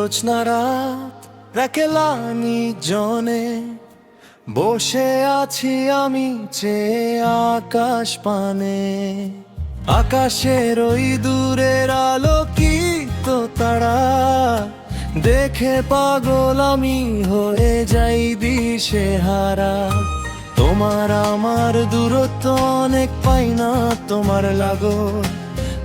জোছনা রাত একলা নির্জনে বসে আছি আমি চেয়ে আকাশ পানে। আকাশের ওই দূরের আলোকিত তারা দেখে পাগল আমি হয়ে যাই দিশেহারা। তোমার আমার দূরত্ব অনেক পাই না তোমার লাগর,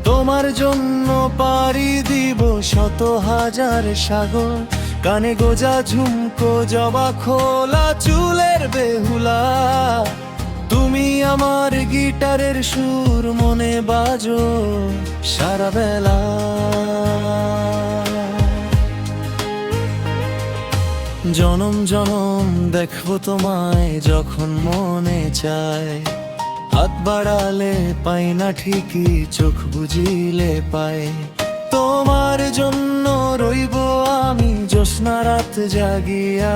তোমার জন্য পাড়ি দিব শত হাজার সাগর। কানে গোজা ঝুমকো জবা খোলা চুলের বেহুলা, তুমি আমার গিটারের সুর মনে বাজো সারা বেলা। জনম জনম দেখবো তোমায় যখন মনে চায়, হাত বাড়ালে পাই না ঠিকই চোখ বুঝিলে পাই। তোমার জন্য রইব আমি জ্যোৎস্না রাত জাগিয়া,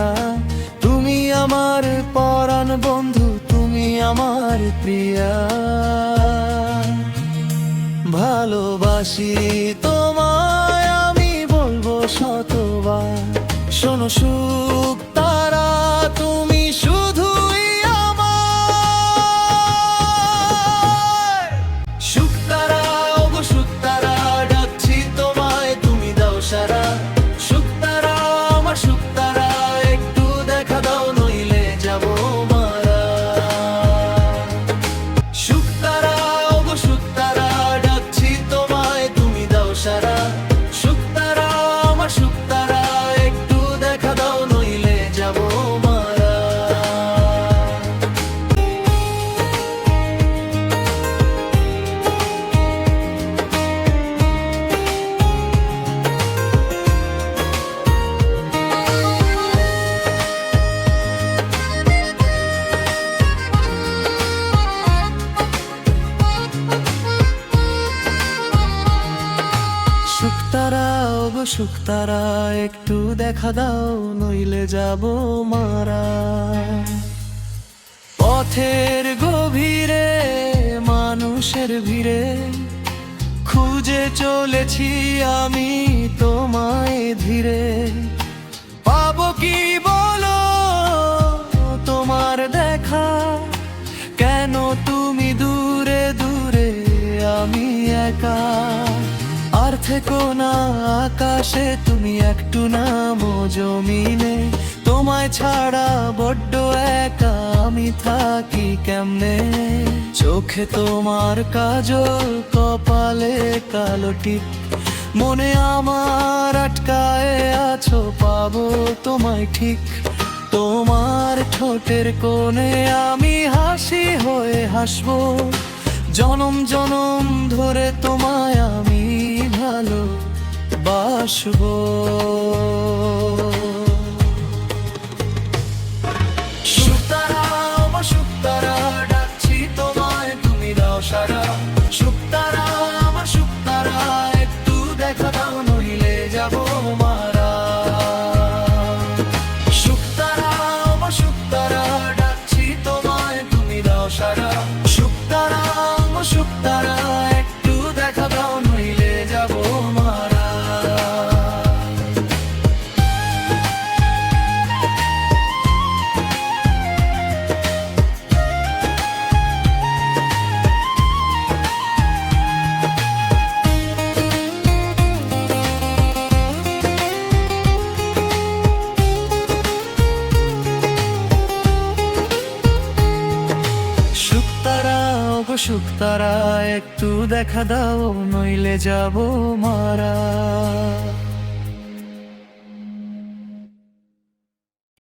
তুমি আমার পরাণ বন্ধু, তুমি আমার প্রিয়া। ভালোবাসি তোমায় আমি বলবো শতবার, শোনো সুখ তারা তুমি শুধুই আমার। সুখ তারা ওগো সুখ তারা ডাকছি তোমায় তুমি দাও সারা। সুখ তারা আমার সুখ তারা একটু দেখা দাও নইলে যাব মারা। সুখ তারা ওগো সুখ তারা ডাকছি তোমায় তুমি দাও সারা। সুখ তারা আমার সুখ তারা একটু দেখা দাও নইলে যাব মারা। সুখ তারা ওগো সুখ তারা একটু দেখা দাও নইলে যাব মারা। পথের গভীরে মানুষের ভিড়ে খুঁজে চলেছি আমি তোমায় ধীরে। পাবো কি বলো তোমার দেখা, কেন তুমি দূরে দূরে আমি একা। আর থেকো না আকাশে তুমি একটু নামো জমিনে, তোমায় ছাড়া বড্ড একা আমি থাকি কেমনে। চোখে তোমার কাজল কপালে কালো টিপ, মনে আমার আটকায়ে আছো পাবো তোমায় ঠিক। তোমার ঠোঁটের কোণে আমি হাসি হয়ে হাসবো, জনম জনম ধরে তোমায় আমি ভালো বাসবো। সুখ তারা আমার সুখ তারা ডাকছি তোমায় তুমি দাও সারা। সুখ তারা আমার সুখ তারা একটু দেখা দাও নইলে যাব মারা। সুখ তারা আমার সুখ তারা ডাকছি তোমায় তুমি দাও সারা। সুখ তারা আমার সুখ তারা একটু দেখা দাও নইলে যাব মারা। সুখ তারা ওগো সুখ তারা একটু দেখা দাও নইলে যাব মারা।